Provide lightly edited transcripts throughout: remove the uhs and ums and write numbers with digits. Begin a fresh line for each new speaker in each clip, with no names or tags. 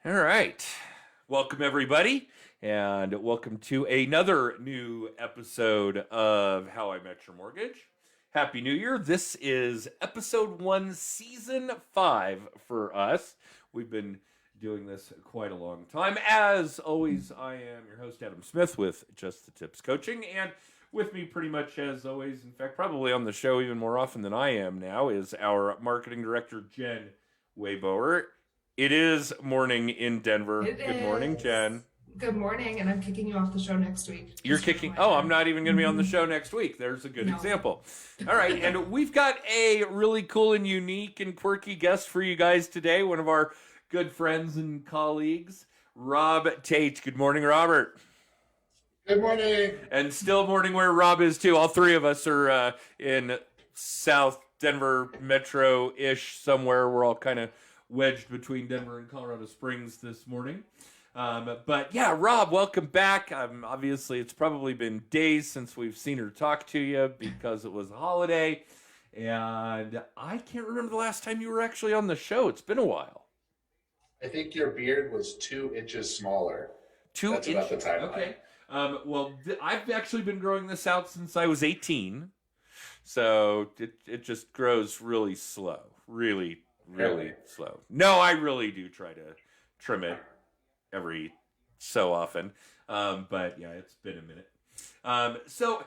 All right. Welcome, everybody, and welcome to another new episode of How I Met Your Mortgage. Happy New Year. This is episode 1, season 5 for us. We've been doing this quite a long time. As always, I am your host, Adam Smith, with Just the Tips Coaching, and with me pretty much as always, in fact, probably on the show even more often than I am now, is our marketing director, Jen Wayboer. It is morning in Denver.
It
Good morning,
is.
Jen.
Good morning, and I'm kicking you off the show next week.
You're
Just a
kicking. Oh, I'm
reminder.
not even going to be on the show next week. There's a good
No.
example. All right. And we've got a really cool and unique and quirky guest for you guys today. One of our good friends and colleagues, Rob Tait. Good morning, Robert.
Good morning.
And still morning where Rob is, too. All three of us are in South Denver metro-ish somewhere. We're all kind of wedged between Denver and Colorado Springs this morning. But yeah, Rob, welcome back. Obviously, it's probably been days since we've seen or talked to you because it was a holiday. And I can't remember the last time you were actually on the show. It's been a while.
I think your beard was 2 inches smaller.
That's
about the timeline.
Okay. I've actually been growing this out since I was 18. So it just grows really slow. Really slow. No, I really do try to trim it every so often. But yeah, it's been a minute. So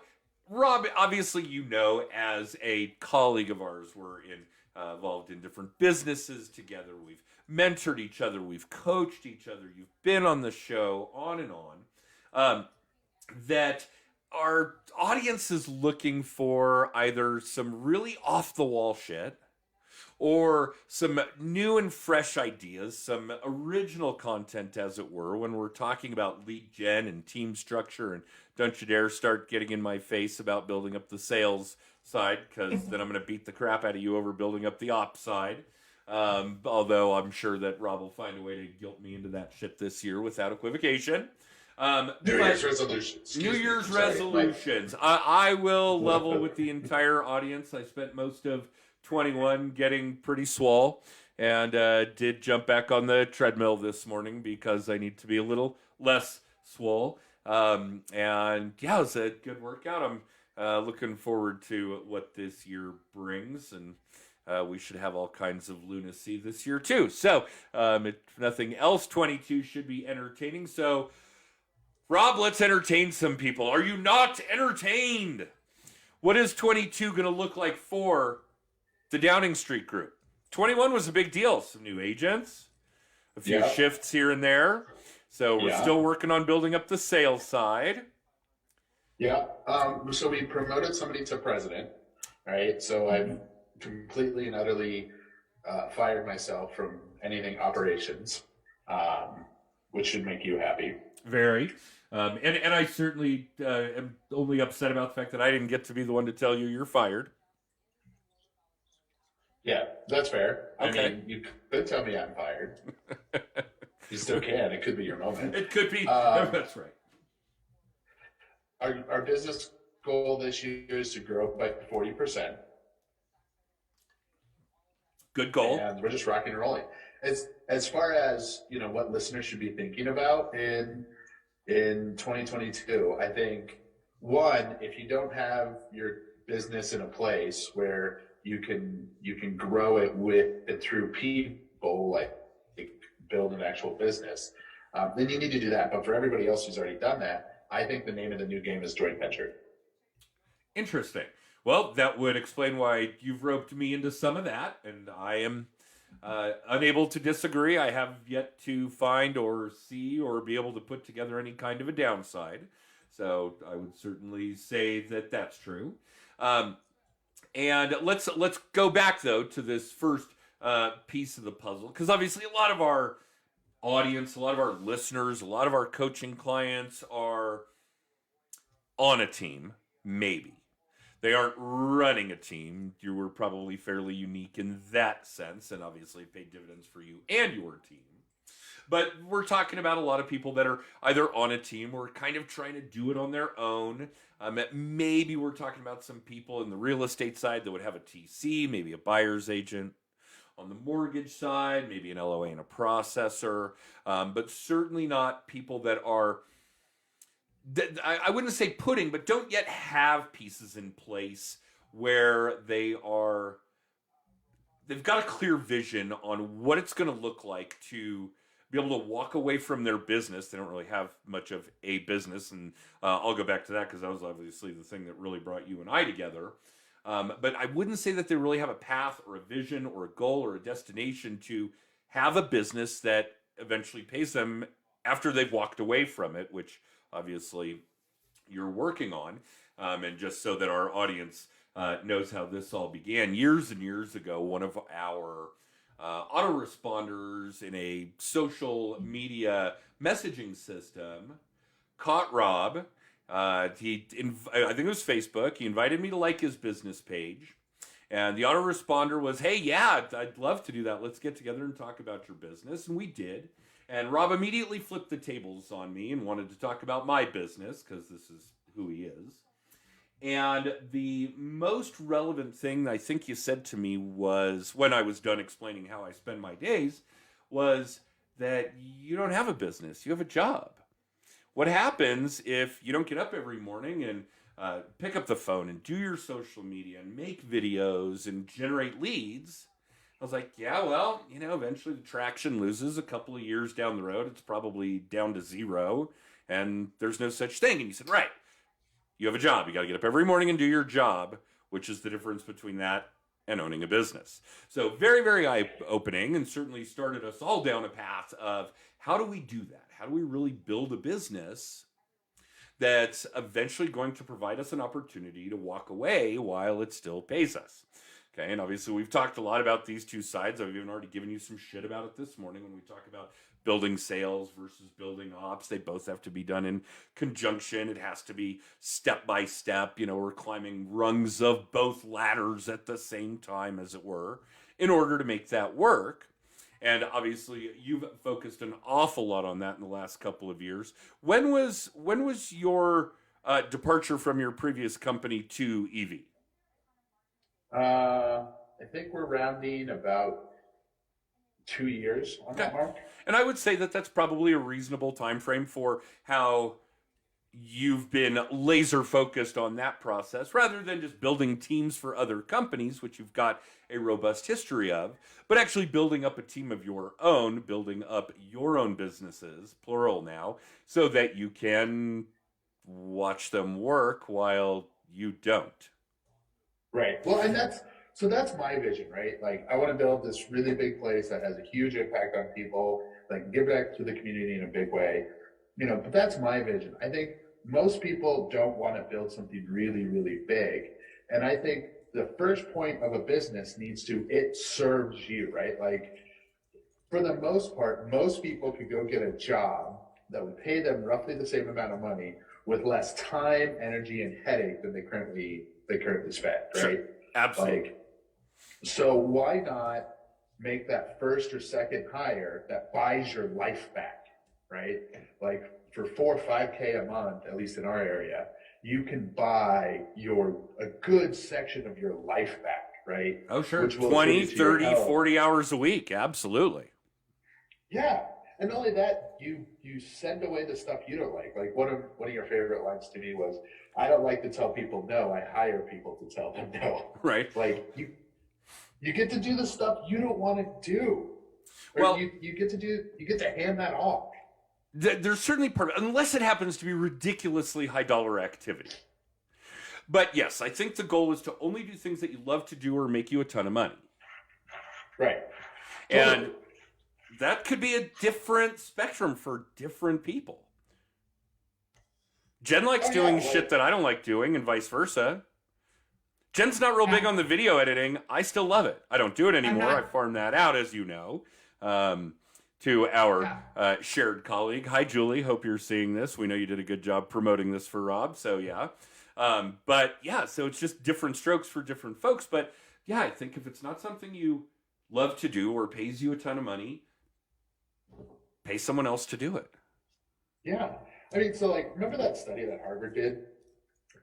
Rob, obviously, as a colleague of ours, we're involved in different businesses together. We've mentored each other. We've coached each other. You've been on the show, on and on. That our audience is looking for either some really off-the-wall shit or some new and fresh ideas, some original content, as it were, when we're talking about lead gen and team structure. And don't you dare start getting in my face about building up the sales side, because then I'm going to beat the crap out of you over building up the ops side. Although I'm sure that Rob will find a way to guilt me into that shit this year without equivocation.
New Year's resolutions.
New Year's resolutions. I will level with the entire audience. I spent most of 21 getting pretty swole, and did jump back on the treadmill this morning because I need to be a little less swole. And yeah, it was a good workout. I'm looking forward to what this year brings, and we should have all kinds of lunacy this year too. So if nothing else, 22 should be entertaining. So Rob, let's entertain some people. Are you not entertained? What is 22 going to look like for the Downing Street Group? 21 was a big deal. Some new agents, a few shifts here and there. So we're still working on building up the sales side.
Yeah. So we promoted somebody to president, right? So I've completely and utterly fired myself from anything operations, which should make you happy.
Very. And I certainly am only upset about the fact that I didn't get to be the one to tell you you're fired.
Yeah, that's fair.
Okay.
I mean, you could tell me I'm fired. You still can. It could be your moment.
It could be. That's right.
Our business goal this year is to grow by 40%.
Good goal.
And we're just rocking and rolling. As far as, what listeners should be thinking about in 2022, I think, one, if you don't have your business in a place where you can grow it with and through people, like build an actual business, then you need to do that. But for everybody else who's already done that, I think the name of the new game is joint venture.
Interesting. Well, that would explain why you've roped me into some of that, and I am unable to disagree. I have yet to find or see or be able to put together any kind of a downside. So I would certainly say that that's true. And let's go back, though, to this first piece of the puzzle, because obviously a lot of our audience, a lot of our listeners, a lot of our coaching clients are on a team, maybe. They aren't running a team. You were probably fairly unique in that sense, and obviously paid dividends for you and your team. But we're talking about a lot of people that are either on a team or kind of trying to do it on their own. Maybe we're talking about some people in the real estate side that would have a TC, maybe a buyer's agent, on the mortgage side, maybe an LOA and a processor, but certainly not people that are, I wouldn't say putting, but don't yet have pieces in place where they've got a clear vision on what it's going to look like to be able to walk away from their business. They don't really have much of a business, and I'll go back to that because that was obviously the thing that really brought you and I together. But I wouldn't say that they really have a path or a vision or a goal or a destination to have a business that eventually pays them after they've walked away from it, which obviously you're working on. And just so that our audience knows how this all began, years and years ago, one of our autoresponders in a social media messaging system caught Rob. I think it was Facebook. He invited me to like his business page. And the autoresponder was, hey, yeah, I'd love to do that. Let's get together and talk about your business. And we did. And Rob immediately flipped the tables on me and wanted to talk about my business because this is who he is. And the most relevant thing I think you said to me was, when I was done explaining how I spend my days, was that you don't have a business, you have a job. What happens if you don't get up every morning and pick up the phone and do your social media and make videos and generate leads? I was like, yeah, well, eventually the traction loses a couple of years down the road. It's probably down to zero, and there's no such thing. And you said, right. You have a job. You got to get up every morning and do your job, which is the difference between that and owning a business. So very, very eye-opening, and certainly started us all down a path of how do we do that? How do we really build a business that's eventually going to provide us an opportunity to walk away while it still pays us? Okay, and obviously we've talked a lot about these two sides. I've even already given you some shit about it this morning when we talk about building sales versus building ops. They both have to be done in conjunction. It has to be step by step. We're climbing rungs of both ladders at the same time, as it were, in order to make that work. And obviously you've focused an awful lot on that in the last couple of years. When was your departure from your previous company to EV?
I think we're rounding about 2 years on that mark.
And I would say that that's probably a reasonable time frame for how you've been laser focused on that process rather than just building teams for other companies, which you've got a robust history of, but actually building up a team of your own, building up your own businesses, plural now, so that you can watch them work while you don't.
Right. Well, and that's my vision, right? Like, I want to build this really big place that has a huge impact on people, like give back to the community in a big way, but that's my vision. I think most people don't want to build something really, really big. And I think the first point of a business it serves you, right? Like, for the most part, most people could go get a job that would pay them roughly the same amount of money with less time, energy, and headache than they currently spend, right?
Sure. Absolutely.
So why not make that first or second hire that buys your life back, right? Like, for 4 or 5K a month, at least in our area, you can buy a good section of your life back, right?
Oh, sure. 20, 30, 40 hours a week. Absolutely.
Yeah. And not only that, you send away the stuff you don't like. Like, one of your favorite lines to me was, I don't like to tell people no, I hire people to tell them no.
Right.
Like, you get to do the stuff you don't want to do. Or
well,
you get to hand that off.
There's certainly unless it happens to be ridiculously high dollar activity. But yes, I think the goal is to only do things that you love to do or make you a ton of money.
Right.
And that could be a different spectrum for different people. Jen likes doing shit that I don't like doing, and vice versa. Jen's not real big on the video editing. I still love it. I don't do it anymore. I farmed that out, as you know, to our shared colleague. Hi, Julie. Hope you're seeing this. We know you did a good job promoting this for Rob, so yeah. But yeah, so it's just different strokes for different folks. But yeah, I think if it's not something you love to do or pays you a ton of money, pay someone else to do it.
Yeah. I mean, so, like, remember that study that Harvard did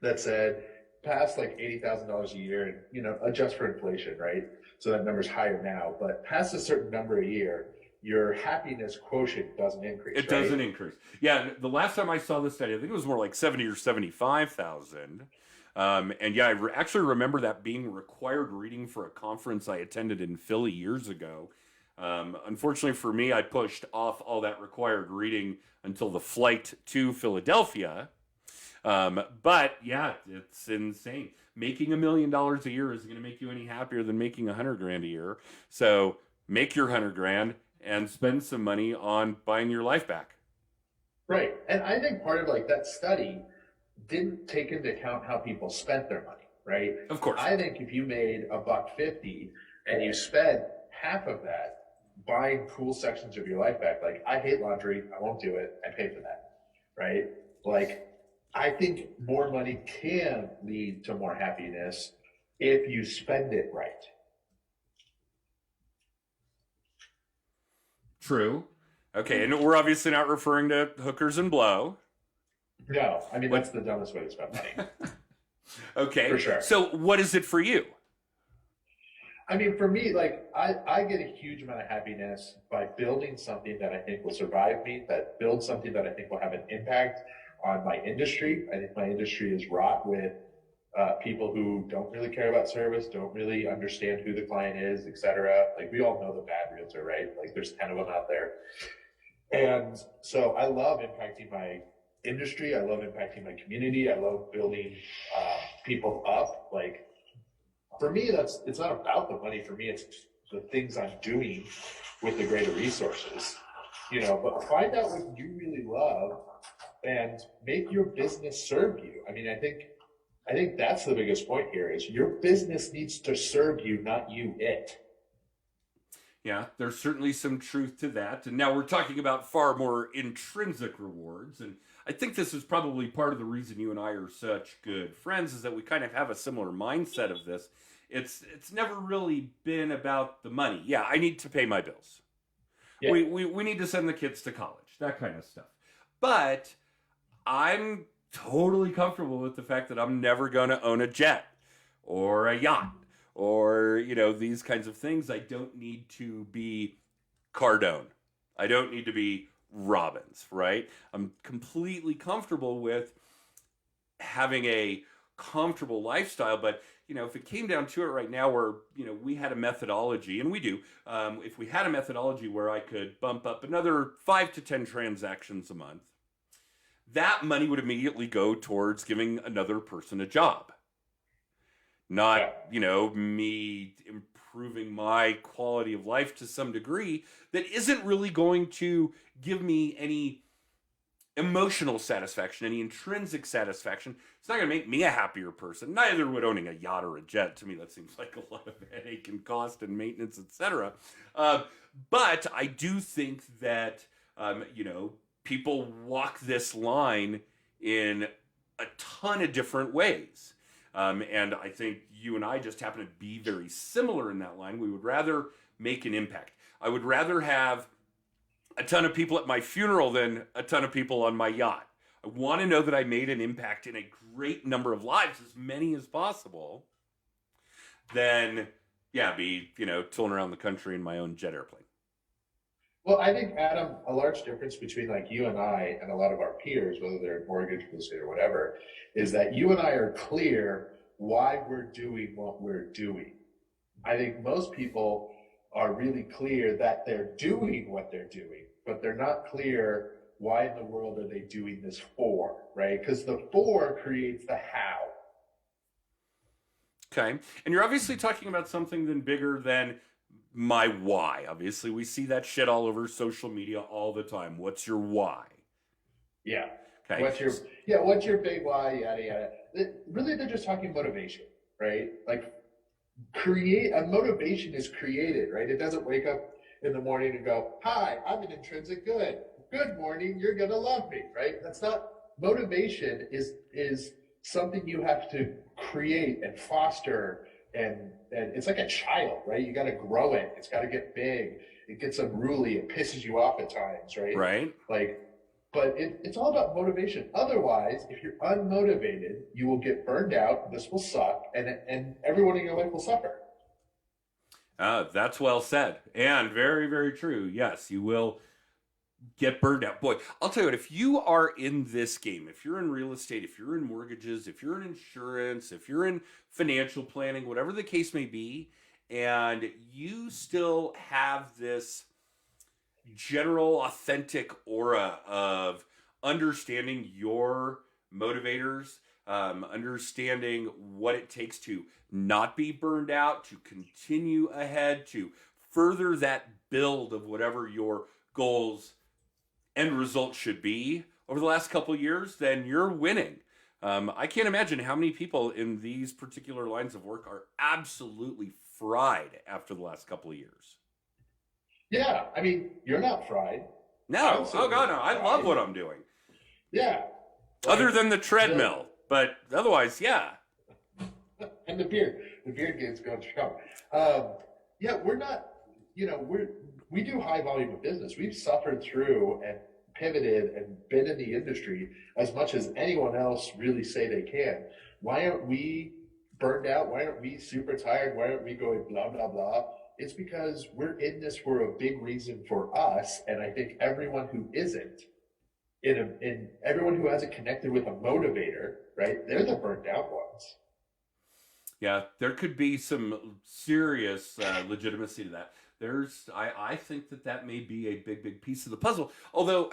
that said past like $80,000 a year, and adjust for inflation, right? So that number's higher now, but past a certain number a year, your happiness quotient doesn't increase.
It doesn't increase. Yeah, the last time I saw this study, I think it was more like 70 or 75,000. And yeah, actually remember that being required reading for a conference I attended in Philly years ago. Unfortunately for me, I pushed off all that required reading until the flight to Philadelphia. But yeah, it's insane. Making $1 million a year isn't going to make you any happier than making $100,000 a year. So make your $100,000 and spend some money on buying your life back.
Right. And I think part of like that study didn't take into account how people spent their money, right?
Of course.
I think if you made $150 and you spent half of that buying cool sections of your life back, like I hate laundry, I won't do it, I pay for that, right? Like I think more money can lead to more happiness if you spend it right.
True. Okay, and we're obviously not referring to hookers and blow.
No, I mean, that's the dumbest way to spend money.
Okay.
For sure.
So what is it for you?
I mean, for me, like, I get a huge amount of happiness by building something that I think will survive me, that builds something that I think will have an impact on my industry. I think my industry is wrought with people who don't really care about service, don't really understand who the client is, et cetera. Like, we all know the bad realtor, right? Like, there's 10 of them out there. And so I love impacting my industry. I love impacting my community. I love building people up. Like, for me, it's not about the money. For me, it's the things I'm doing with the greater resources, but find out what you really love and make your business serve you. I mean, I think that's the biggest point here is your business needs to serve you, not you it.
Yeah, there's certainly some truth to that. And now we're talking about far more intrinsic rewards. And I think this is probably part of the reason you and I are such good friends is that we kind of have a similar mindset of this. It's never really been about the money. Yeah, I need to pay my bills. Yeah. We need to send the kids to college, that kind of stuff. But I'm totally comfortable with the fact that I'm never going to own a jet or a yacht or, these kinds of things. I don't need to be Cardone. I don't need to be Robbins, right? I'm completely comfortable with having a comfortable lifestyle, but if it came down to it right now where, we had a methodology, and we do, if we had a methodology where I could bump up another 5 to 10 transactions a month, that money would immediately go towards giving another person a job. Not, me improving my quality of life to some degree that isn't really going to give me any emotional satisfaction, any intrinsic satisfaction. It's not going to make me a happier person. Neither would owning a yacht or a jet. To me, that seems like a lot of headache and cost and maintenance, etc. But I do think that, people walk this line in a ton of different ways. And I think you and I just happen to be very similar in that line. We would rather make an impact. I would rather have a ton of people at my funeral than a ton of people on my yacht. I want to know that I made an impact in a great number of lives, as many as possible, than, be, tooling around the country in my own jet airplane.
Well, I think, Adam, a large difference between like you and I and a lot of our peers, whether they're mortgage, real estate, or whatever, is that you and I are clear why we're doing what we're doing. I think most people are really clear that they're doing what they're doing, but they're not clear why in the world are they doing this for, right? Because the for creates the how.
Okay. And you're obviously talking about something then bigger than my why. Obviously, we see that shit all over social media all the time. What's your why?
Yeah.
Okay.
What's your big why? Yada yada. Really, they're just talking motivation, right? Like, a motivation is created, right? It doesn't wake up in the morning and go, "Hi, I'm an intrinsic good. Good morning, you're gonna love me," right? That's not motivation. Is something you have to create and foster. And it's like a child, right? You got to grow it. It's got to get big. It gets unruly. It pisses you off at times, right?
Right.
Like, But it's all about motivation. Otherwise, if you're unmotivated, you will get burned out. This will suck, and everyone in your life will suffer.
That's well said, and very, very true. Yes, you will get burned out. Boy, I'll tell you what, if you are in this game, if you're in real estate, if you're in mortgages, if you're in insurance, if you're in financial planning, whatever the case may be, and you still have this general authentic aura of understanding your motivators, understanding what it takes to not be burned out, to continue ahead, to further that build of whatever your goals end result should be over the last couple of years, then you're winning. I can't imagine how many people in these particular lines of work are absolutely fried after the last couple of years.
Yeah, I mean, you're not fried.
No, oh God, no, I love what I'm doing.
Yeah.
Other than the treadmill, but otherwise, yeah.
And the beard game's going strong. Yeah, we're not, we do high volume of business. We've suffered through and pivoted and been in the industry as much as anyone else really say they can. Why aren't we burned out? Why aren't we super tired? Why aren't we going blah, blah, blah? It's because we're in this for a big reason for us. And I think everyone who isn't, in everyone who hasn't connected with a motivator, right? They're the burnt out ones.
Yeah, there could be some serious legitimacy to that. I think that may be a big, big piece of the puzzle. Although,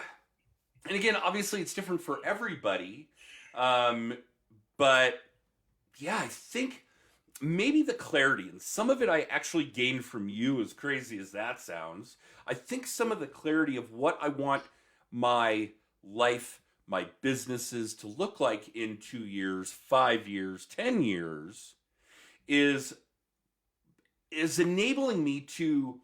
and again, obviously it's different for everybody. But yeah, I think maybe the clarity, and some of it I actually gained from you, as crazy as that sounds. I think some of the clarity of what I want my life, my businesses to look like in 2 years, 5 years, 10 years is enabling me to,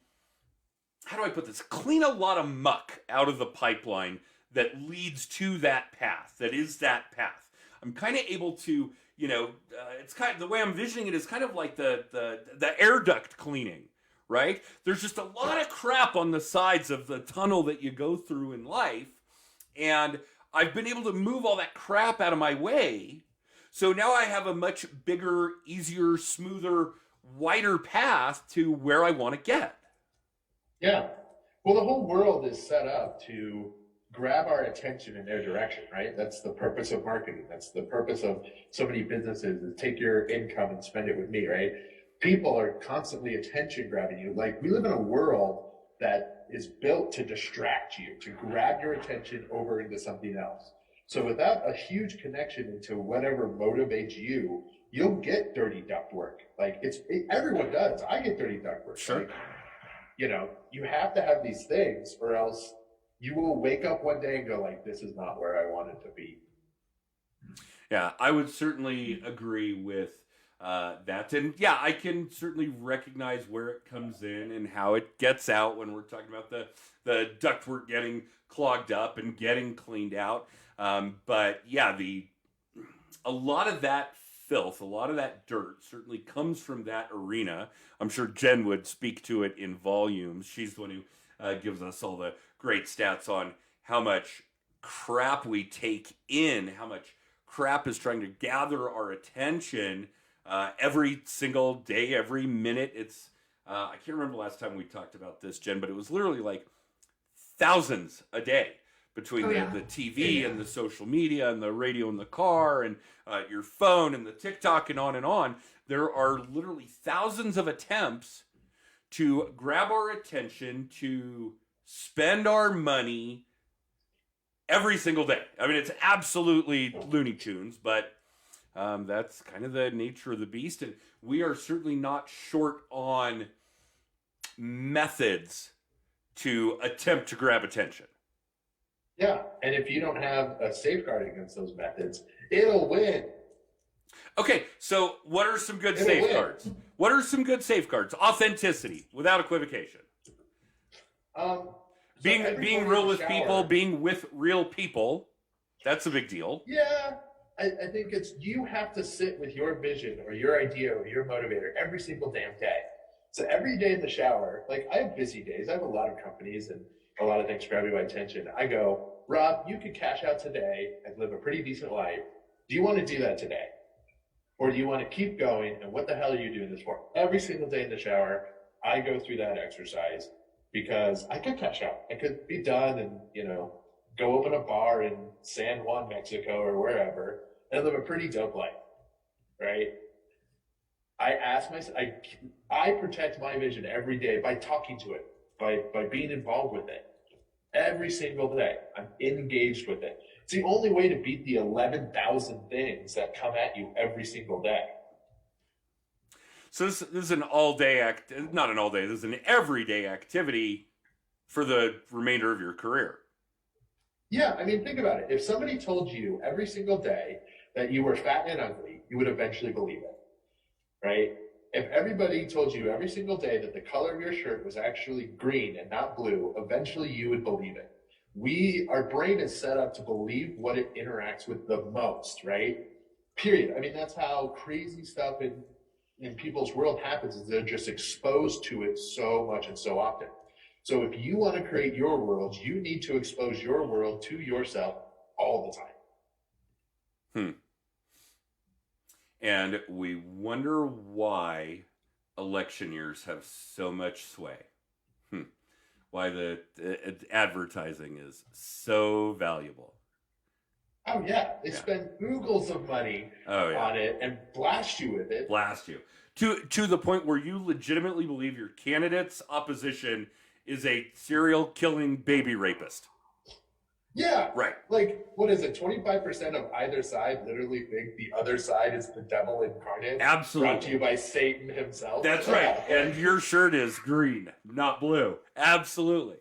how do I put this, clean a lot of muck out of the pipeline that leads to that path, that is that path. I'm kind of able to, it's kind of, the way I'm envisioning it is kind of like the air duct cleaning, right? There's just a lot of crap on the sides of the tunnel that you go through in life, and I've been able to move all that crap out of my way. So now I have a much bigger, easier, smoother, wider path to where I want to get.
Yeah. Well, the whole world is set up to grab our attention in their direction, right? That's the purpose of marketing. That's the purpose of so many businesses, is take your income and spend it with me, right? People are constantly attention grabbing you. Like, we live in a world that is built to distract you, to grab your attention over into something else. So without a huge connection into whatever motivates you, you'll get dirty duct work. Like, everyone does. I get dirty duct work.
Sure.
Like, you have to have these things, or else you will wake up one day and go like, this is not where I wanted to be.
Yeah, I would certainly agree with that. And yeah, I can certainly recognize where it comes in and how it gets out when we're talking about the ductwork getting clogged up and getting cleaned out. But yeah, a lot of that filth, a lot of that dirt certainly comes from that arena. I'm sure Jen would speak to it in volumes. She's the one who gives us all the great stats on how much crap we take in, how much crap is trying to gather our attention every single day, every minute. It's I can't remember the last time we talked about this, Jen, but it was literally like thousands a day between the TV and the social media and the radio in the car and your phone and the TikTok and on and on. There are literally thousands of attempts to grab our attention, to spend our money every single day. I mean, it's absolutely Looney Tunes, but that's kind of the nature of the beast. And we are certainly not short on methods to attempt to grab attention.
Yeah, and if you don't have a safeguard against those methods, it'll win.
Okay, so what are some good safeguards? What are some good safeguards? Authenticity, without equivocation. Being real with people, being with real people, that's a big deal.
Yeah, I think you have to sit with your vision or your idea or your motivator every single damn day. So every day in the shower, like, I have busy days. I have a lot of companies and a lot of things grabbing my attention. I go, Rob, you could cash out today and live a pretty decent life. Do you want to do that today? Or do you want to keep going? And what the hell are you doing this for? Every single day in the shower, I go through that exercise because I could cash out. I could be done and, go open a bar in San Juan, Mexico or wherever and live a pretty dope life, right? I ask myself, I protect my vision every day by talking to it, by being involved with it. Every single day, I'm engaged with it. It's the only way to beat the 11,000 things that come at you every single day.
So this is an all-day not an all-day. This is an everyday activity for the remainder of your career.
Yeah, I mean, think about it. If somebody told you every single day that you were fat and ugly, you would eventually believe it, right? If everybody told you every single day that the color of your shirt was actually green and not blue, eventually you would believe it. Our brain is set up to believe what it interacts with the most, right? Period. I mean, that's how crazy stuff in people's world happens, is they're just exposed to it so much and so often. So if you want to create your world, you need to expose your world to yourself all the time.
And we wonder why election years have so much sway. Why the advertising is so valuable.
Oh, yeah. They spend oogles of money on it and blast you with it.
Blast you. To the point where you legitimately believe your candidate's opposition is a serial killing baby rapist.
Yeah.
Right.
Like, what is it? 25% of either side literally think the other side is the devil incarnate.
Absolutely.
Brought to you by Satan himself.
That's right. And your shirt is green, not blue. Absolutely.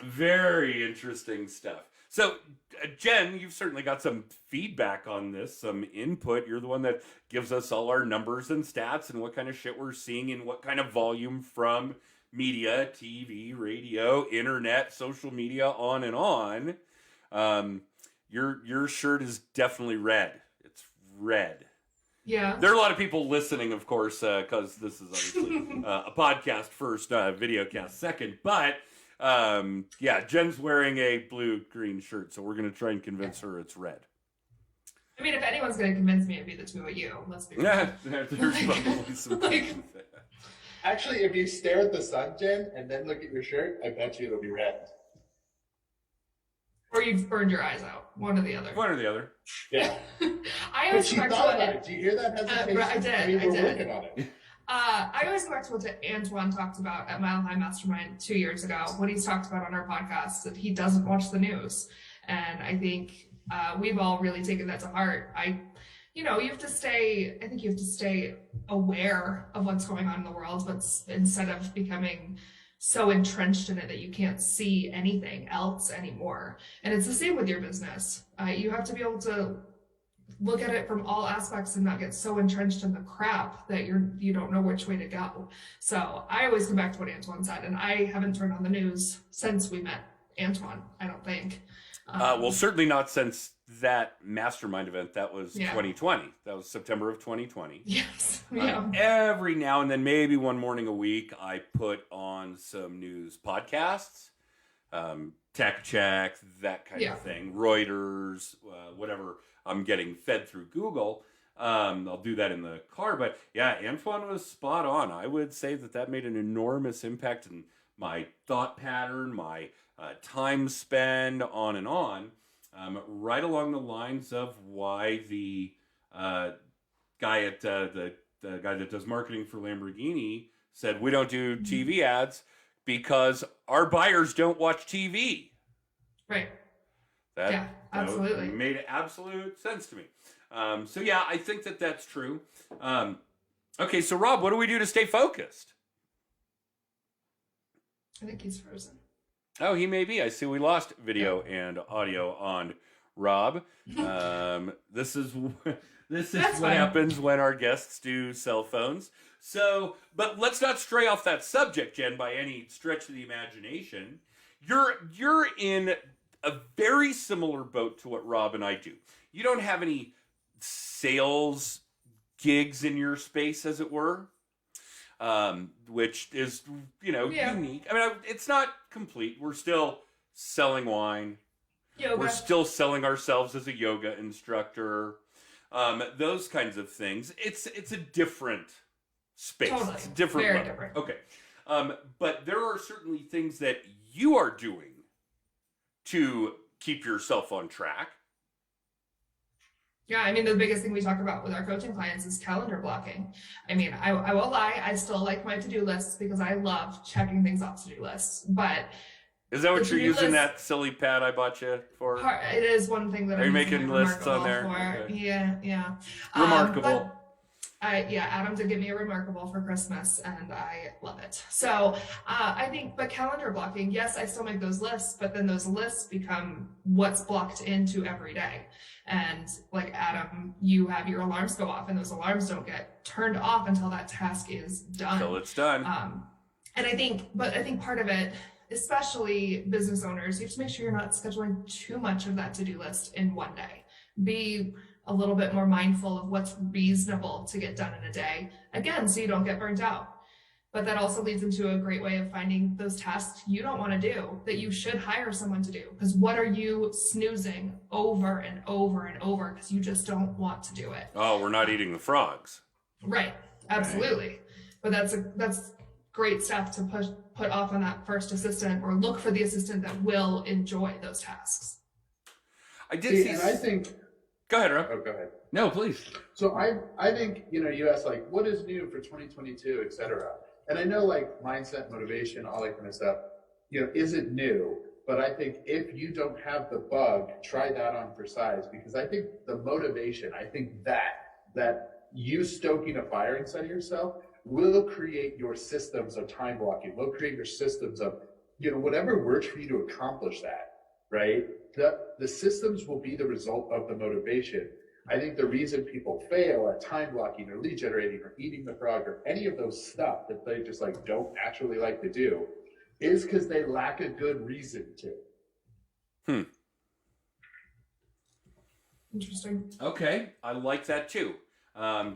Very interesting stuff. So, Jen, you've certainly got some feedback on this, some input. You're the one that gives us all our numbers and stats and what kind of shit we're seeing and what kind of volume from media, TV, radio, internet, social media, on and on. Your shirt is definitely red. It's red.
Yeah.
There are a lot of people listening, of course, because this is obviously a podcast first, video cast second. But yeah, Jen's wearing a blue-green shirt, so we're going to try and convince her it's red.
I mean, if anyone's going to convince me, it'd be the two of you. Let's be real.
Yeah, there's probably some
Actually, if you stare at the sun, Jen, and then look at your shirt, I bet you it'll be red.
Or you've burned your eyes out. One or the other.
One or the other.
Yeah.
I always
But
go
you
back
thought
to
about it. Do you hear that hesitation?
I did.
I mean, we're
I did.
working on it.
I always go back to what Antoine talked about at Mile High Mastermind 2 years ago, what he's talked about on our podcast, that he doesn't watch the news. And I think we've all really taken that to heart. You have to stay aware of what's going on in the world, but instead of becoming so entrenched in it that you can't see anything else anymore. And it's the same with your business. You have to be able to look at it from all aspects and not get so entrenched in the crap that you don't know which way to go. So I always come back to what Antoine said, and I haven't turned on the news since we met Antoine, I don't think.
Well, certainly not since that mastermind event. That was 2020. That was September of 2020.
Yes. Yeah.
Every now and then, maybe one morning a week, I put on some news podcasts, Tech Check, that kind of thing, Reuters, whatever I'm getting fed through Google. I'll do that in the car. But yeah, Antoine was spot on. I would say that made an enormous impact in my thought pattern, my time spend, on and on, right along the lines of why the guy at the guy that does marketing for Lamborghini said we don't do TV ads because our buyers don't watch TV.
Right.
That
absolutely
made absolute sense to me. So yeah, I think that's true. Okay, so Rob, what do we do to stay focused?
I think he's frozen.
Oh, he may be. I see we lost video and audio on Rob. This is what happens when our guests do cell phones. So, but let's not stray off that subject, Jen, by any stretch of the imagination. You're in a very similar boat to what Rob and I do. You don't have any sales gigs in your space, as it were. which is,
Yeah.
unique. I mean, it's not complete. We're still selling wine.
Yoga.
We're still selling ourselves as a yoga instructor. Those kinds of things. It's a different space.
Totally.
It's a different
Very
level.
different.
Okay. But there are certainly things that you are doing to keep yourself on track.
Yeah, I mean, the biggest thing we talk about with our coaching clients is calendar blocking. I mean, I won't lie, I still like my to-do lists because I love checking things off to-do lists. But
is that what
the
you're
to-do
using
list,
that silly pad I bought you for?
It is one thing that
Are
I'm
you
using
making
it
lists on
Remarkable
there?
for.
Okay.
Yeah.
Remarkable.
Adam did give me a Remarkable for Christmas, and I love it. So I think, but calendar blocking, yes, I still make those lists, but then those lists become what's blocked into every day. And like Adam, you have your alarms go off, and those alarms don't get turned off until that task is done.
Until it's done.
And I think part of it, especially business owners, you have to make sure you're not scheduling too much of that to-do list in one day. Be a little bit more mindful of what's reasonable to get done in a day, again, so you don't get burnt out. But that also leads into a great way of finding those tasks you don't want to do that you should hire someone to do. Because what are you snoozing over and over and over because you just don't want to do it?
Oh, we're not eating the frogs.
Right, absolutely. But that's great stuff to put off on that first assistant, or look for the assistant that will enjoy those tasks.
I did see,
and I think.
Go ahead, Rob.
Oh, go ahead.
No, please.
So I think, you asked like, what is new for 2022, et cetera. And I know like mindset, motivation, all that kind of stuff, isn't new. But I think if you don't have the bug, try that on for size, because I think the motivation, I think that you stoking a fire inside of yourself will create your systems of time blocking, will create your systems of, whatever works for you to accomplish that, right? The systems will be the result of the motivation. I think the reason people fail at time blocking or lead generating or eating the frog or any of those stuff that they just like don't naturally like to do is because they lack a good reason to.
Interesting.
Okay, I like that too.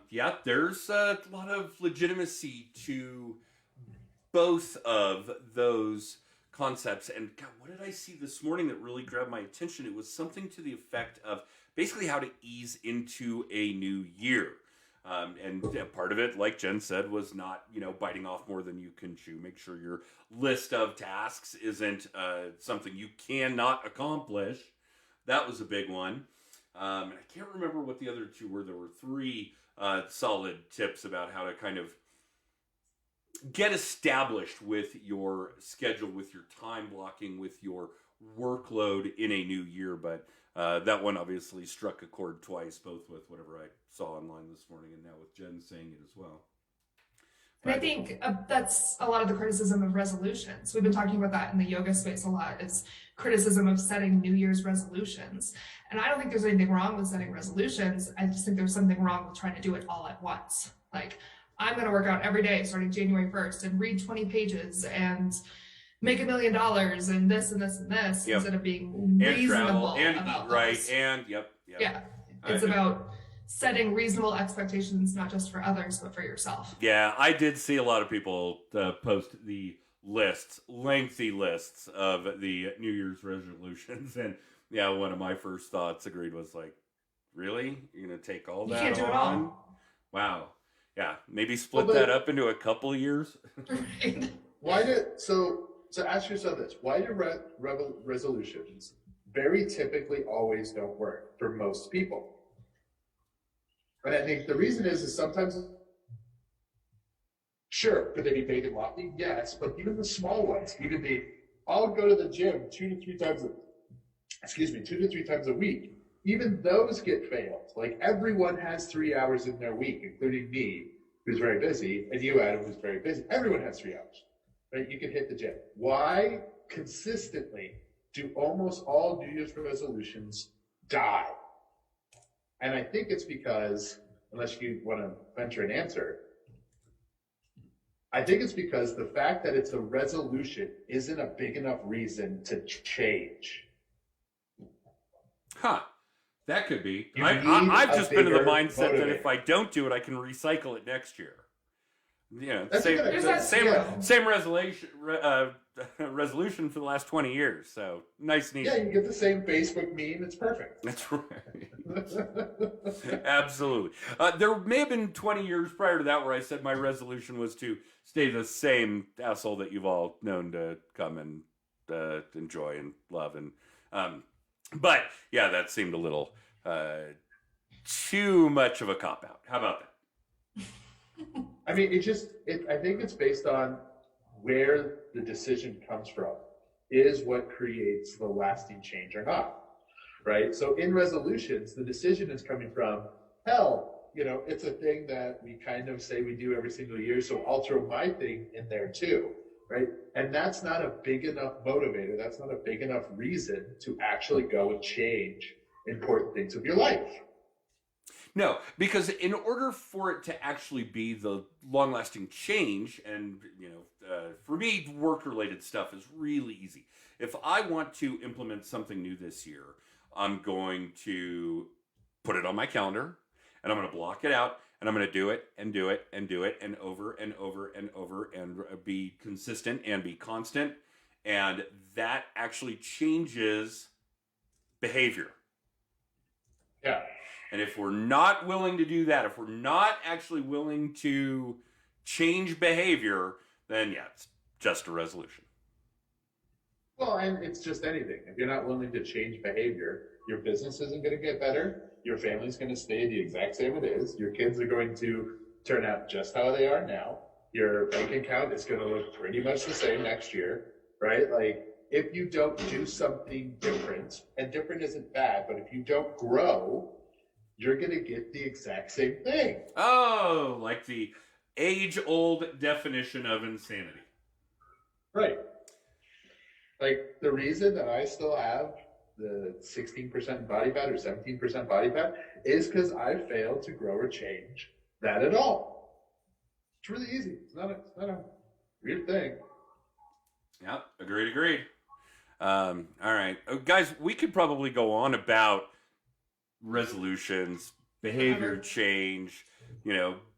Yeah, there's a lot of legitimacy to both of those concepts. And God, what did I see this morning that really grabbed my attention? It was something to the effect of basically how to ease into a new year. And part of it, like Jen said, was not, biting off more than you can chew. Make sure your list of tasks isn't something you cannot accomplish. That was a big one. And I can't remember what the other two were. There were three solid tips about how to kind of get established with your schedule, with your time blocking, with your workload in a new year. But that one obviously struck a chord twice, both with whatever I saw online this morning and now with Jen saying it as well.
And I think that's a lot of the criticism of resolutions. We've been talking about that in the yoga space a lot, is criticism of setting New Year's resolutions. And I don't think there's anything wrong with setting resolutions. I just think there's something wrong with trying to do it all at once. Like, I'm going to work out every day starting January 1st and read 20 pages and make $1 million and this and this and this, instead of being reasonable
and
about
eat right
those.
And
Yeah, it's about setting reasonable expectations, not just for others, but for yourself.
Yeah, I did see a lot of people post the lengthy lists of the New Year's resolutions. And yeah, one of my first thoughts agreed was like, really? You're going to take all that on?
You can't do it all.
Wow. Yeah, maybe split that up into a couple of years.
Right.
So ask yourself this, why do resolutions very typically always don't work for most people? And I think the reason is sometimes, sure, could they be big and lofty? Yes, but even the small ones, even I'll go to the gym 2 to 3 times a week. Even those get failed. Like, everyone has 3 hours in their week, including me, who's very busy, and you, Adam, who's very busy. Everyone has 3 hours, right? You can hit the gym. Why consistently do almost all New Year's resolutions die? And I think it's because, unless you want to venture an answer, I think it's because the fact that it's a resolution isn't a big enough reason to change.
Huh. That could be.
You
I've
need
just been in the
bigger
mindset that
motivator.
if I don't do it, I can recycle it next year.
That's a good idea.
Same resolution for the last 20 years. So nice and easy.
Yeah, you get the same Facebook meme. It's perfect.
That's right. Absolutely. There may have been 20 years prior to that where I said my resolution was to stay the same asshole that you've all known to come and enjoy and love. But yeah, that seemed a little too much of a cop-out. How about that?
I mean, I think it's based on where the decision comes from is what creates the lasting change or not, right? So in resolutions, the decision is coming from, hell, it's a thing that we kind of say we do every single year, so I'll throw my thing in there too, right? And that's not a big enough motivator. That's not a big enough reason to actually go and change important things of your life.
No, because in order for it to actually be the long-lasting change, and for me, work-related stuff is really easy. If I want to implement something new this year, I'm going to put it on my calendar, and I'm going to block it out, and I'm going to do it and do it and do it and over and over and over and be consistent and be constant, and that actually changes behavior.
Yeah.
And if we're not willing to do that, if we're not actually willing to change behavior, then yeah, it's just a resolution.
Well, and it's just anything. If you're not willing to change behavior, your business isn't going to get better. Your family's going to stay the exact same it is. Your kids are going to turn out just how they are now. Your bank account is going to look pretty much the same next year, right? Like, if you don't do something different, and different isn't bad, but if you don't grow, you're going to get the exact same thing.
Oh, like the age-old definition of insanity.
Right. Like, the reason that I still have the 16% body fat or 17% body fat is because I failed to grow or change that at all. It's really easy. It's not a weird thing.
Yep, agreed. All right. Guys, we could probably go on about resolutions, behavior change,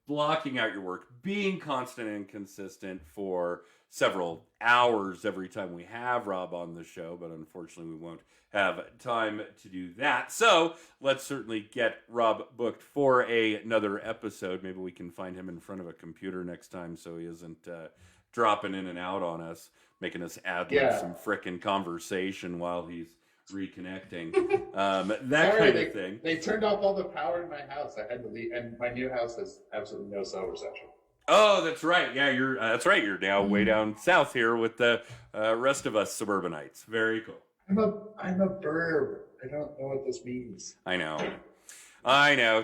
blocking out your work, being constant and consistent for several hours every time we have Rob on the show, but unfortunately we won't have time to do that. So let's certainly get Rob booked for another episode. Maybe we can find him in front of a computer next time so he isn't dropping in and out on us, making us ad-lib some frickin' conversation while he's reconnecting, that kind of thing.
They turned off all the power in my house. I had to leave, and my new house has absolutely no cell reception.
Oh, that's right. Yeah, that's right. You're now way down south here with the rest of us suburbanites. Very cool.
I'm a burb. I don't know what this means.
I know.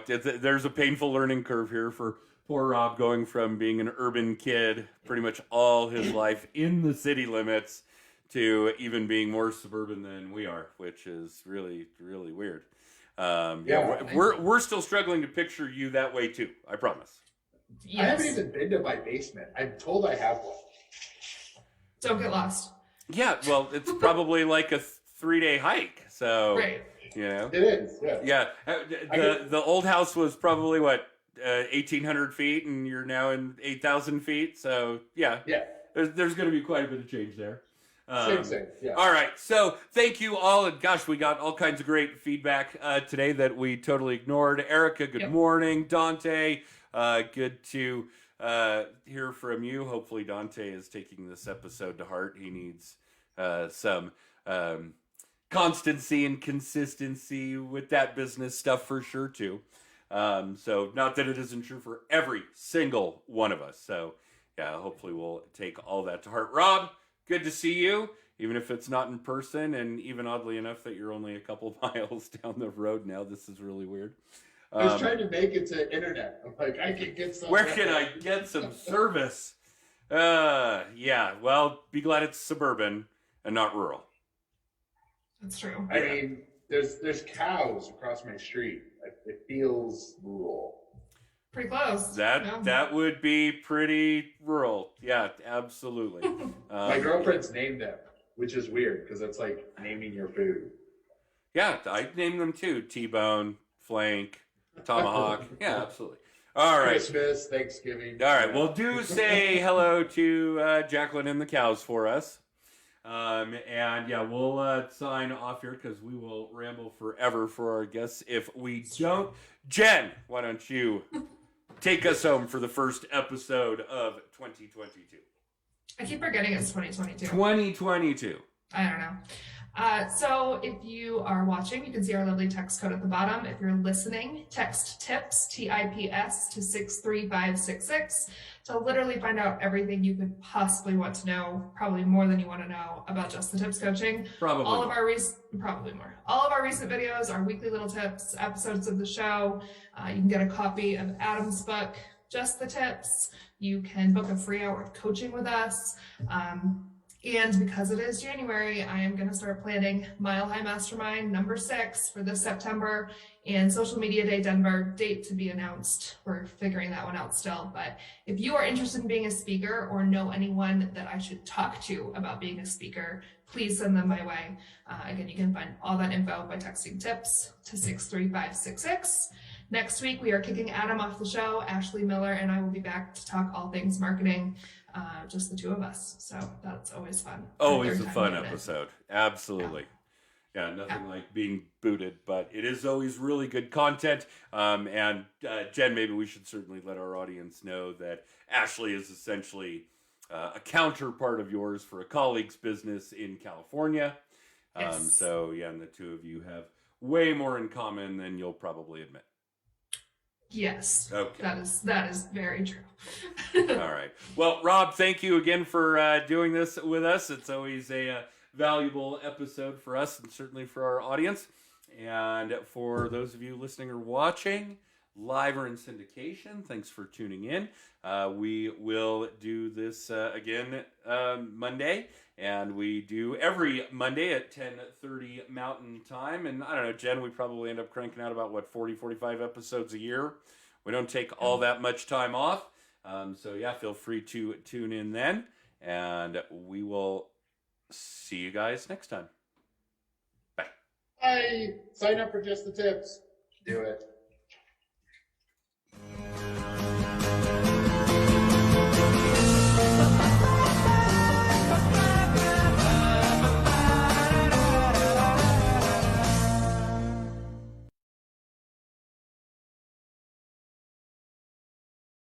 There's a painful learning curve here for poor Rob, going from being an urban kid pretty much all his life in the city limits to even being more suburban than we are, which is really, really weird. We're still struggling to picture you that way too. I promise.
Yes.
I haven't even been to my basement. I'm told I have one.
Don't get lost.
Yeah, well, it's probably like a 3-day hike. So,
right.
It is. Yeah.
The old house was probably 1,800 feet, and you're now in 8,000 feet. So yeah. There's going to be quite a bit of change there.
Same. Yeah.
All right. So thank you all. And gosh, we got all kinds of great feedback today that we totally ignored. Erica, good morning. Dante, good to hear from you. Hopefully Dante is taking this episode to heart. He needs some constancy and consistency with that business stuff for sure too. So not that it isn't true for every single one of us. So yeah, hopefully we'll take all that to heart. Rob, good to see you, even if it's not in person, and even oddly enough that you're only a couple miles down the road now. This is really weird.
I was trying to make it to internet. I'm like, I can get some.
Where can I get some service? Yeah, well, be glad it's suburban and not rural.
That's true.
I mean, there's cows across my street. It feels rural.
Pretty close.
That would be pretty rural. Yeah, absolutely.
My girlfriend's named them, which is weird because it's like naming your food.
Yeah, I named them too. T-bone, flank, tomahawk. Yeah, absolutely. All right.
Christmas, Thanksgiving.
All right. Well, do say hello to Jacqueline and the cows for us. And yeah, we'll sign off here because we will ramble forever for our guests if we don't. Jen, why don't you take us home for the first episode of 2022?
I keep forgetting it's 2022.
2022.
I don't know. So if you are watching, you can see our lovely text code at the bottom. If you're listening, text TIPS, TIPS, to 63566 to literally find out everything you could possibly want to know, probably more than you want to know about Just the Tips coaching.
Probably
all
more.
of our probably more. All of our recent videos, our weekly little tips, episodes of the show. You can get a copy of Adam's book, Just the Tips. You can book a free hour of coaching with us. And because it is January, I am going to start planning Mile High Mastermind number 6 for this September, and Social Media Day Denver, date to be announced. We're figuring that one out still. But if you are interested in being a speaker or know anyone that I should talk to about being a speaker, please send them my way. Again, you can find all that info by texting TIPS to 63566. Next week, we are kicking Adam off the show. Ashley Miller and I will be back to talk all things marketing. Just the two of us. So that's always fun.
Always a fun episode. Absolutely. Yeah, nothing like being booted, but it is always really good content. And Jen, maybe we should certainly let our audience know that Ashley is essentially a counterpart of yours for a colleague's business in California.
Yes.
So yeah, and the two of you have way more in common than you'll probably admit.
Yes.
Okay.
That is very true.
All right. Well, Rob, thank you again for doing this with us. It's always a valuable episode for us and certainly for our audience. And for those of you listening or watching, live or in syndication, thanks for tuning in. We will do this again Monday. And we do every Monday at 10:30 Mountain Time. And I don't know, Jen, we probably end up cranking out about, 45 episodes a year. We don't take all that much time off. So yeah, feel free to tune in then. And we will see you guys next time. Bye.
Bye. Sign up for Just the Tips. Do it.